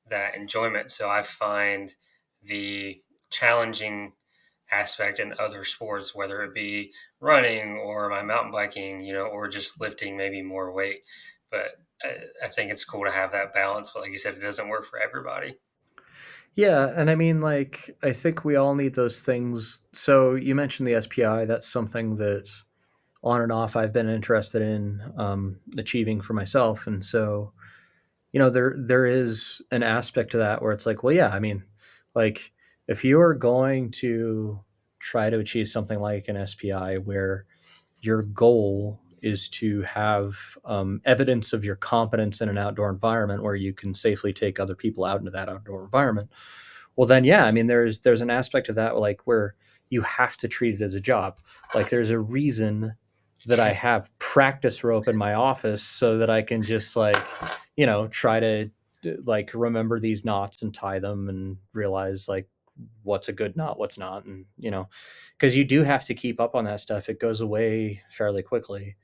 that enjoyment. So I find the challenging aspect in other sports, whether it be running or my mountain biking, or just lifting maybe more weight. But I think it's cool to have that balance. But like you said, it doesn't work for everybody. Yeah, and I mean, like, I think we all need those things. So you mentioned the SPI. That's something that on and off I've been interested in achieving for myself, and so there is an aspect to that where it's like, well, yeah, I mean, like if you are going to try to achieve something like an SPI where your goal is to have evidence of your competence in an outdoor environment where you can safely take other people out into that outdoor environment, well then yeah, I mean there's an aspect of that like where you have to treat it as a job. Like there's a reason that I have practice rope in my office so that I can just like try to like remember these knots and tie them and realize like what's a good knot, what's not, and because you do have to keep up on that stuff. It goes away fairly quickly,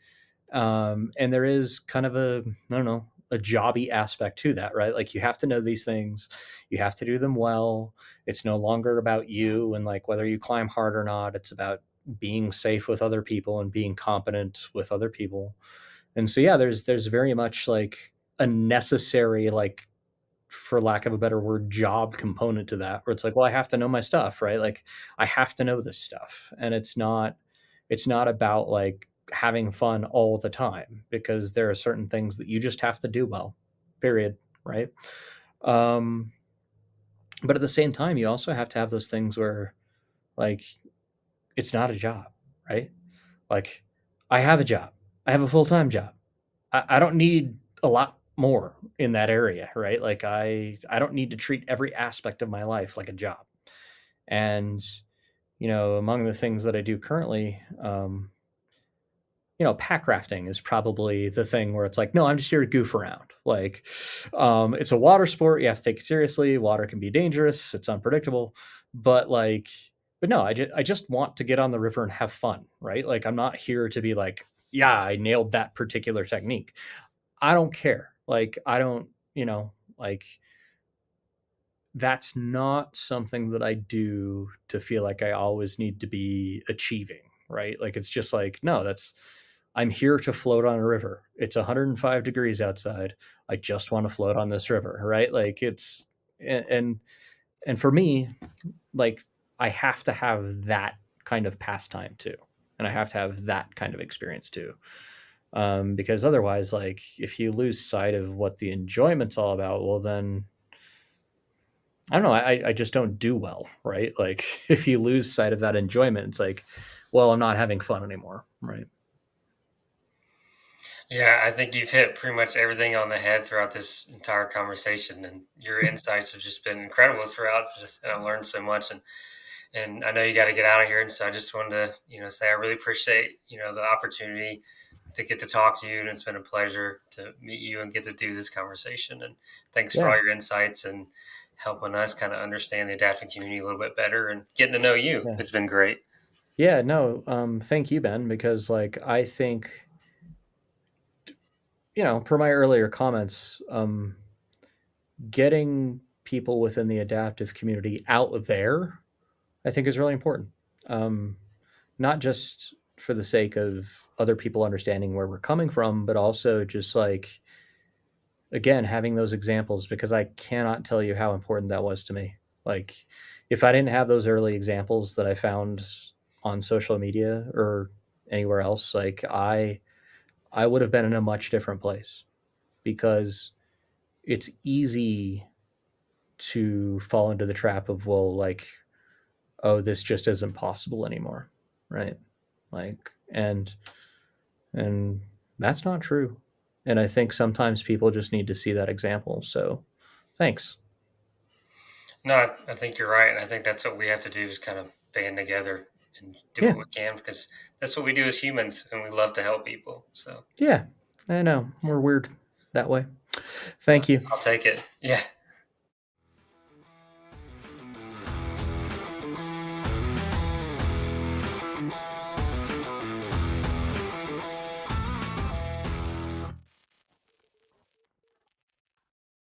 and there is kind of a, I don't know, a jobby aspect to that, right? Like you have to know these things, you have to do them well. It's no longer about you and like whether you climb hard or not. It's about being safe with other people and being competent with other people. And so yeah, there's very much like a necessary, like, for lack of a better word, job component to that where it's like, well, I have to know my stuff, right? Like I have to know this stuff. And it's not about like having fun all the time, because there are certain things that you just have to do well, period, right? Um but at the same time, you also have to have those things where like it's not a job, right? Like I have a job. I have a full-time job. I don't need a lot more in that area, right? Like I don't need to treat every aspect of my life like a job. And among the things that I do currently, pack rafting is probably the thing where it's like, no, I'm just here to goof around. Like, it's a water sport. You have to take it seriously. Water can be dangerous. It's unpredictable, but like, but no, I just want to get on the river and have fun, right? Like, I'm not here to be like, yeah, I nailed that particular technique. I don't care. Like, I don't, like, that's not something that I do to feel like I always need to be achieving, right? Like, it's just like, no, I'm here to float on a river. It's 105 degrees outside. I just want to float on this river, right? Like, and, and for me, like, I have to have that kind of pastime too. And I have to have that kind of experience too. Because otherwise, like, if you lose sight of what the enjoyment's all about, well, then I don't know. I just don't do well, right? Like, if you lose sight of that enjoyment, it's like, well, I'm not having fun anymore, right? Yeah, I think you've hit pretty much everything on the head throughout this entire conversation, and your insights have just been incredible throughout. And I've learned so much, and I know you got to get out of here, and so I just wanted to, say I really appreciate, the opportunity to get to talk to you, and it's been a pleasure to meet you and get to do this conversation. And thanks for all Yeah, your insights and helping us kind of understand the adapting community a little bit better and getting to know you. yeah, It's been great. yeah. No, thank you, Ben, because like I think per my earlier comments, getting people within the adaptive community out there, I think, is really important. Um, Not just for the sake of other people understanding where we're coming from, but also just like, again, having those examples, because I cannot tell you how important that was to me. Like, if I didn't have those early examples that I found on social media or anywhere else, like I would have been in a much different place, because it's easy to fall into the trap of, well, like, oh, this just isn't possible anymore, right? Like, and that's not true. And I think sometimes people just need to see that example. So, thanks. No, I think you're right, and I think that's what we have to do is kind of band together and do Yeah, what we can because that's what we do as humans, and we love to help people. So yeah, I know we're weird that way. uh, Thank you. I'll take it. Yeah.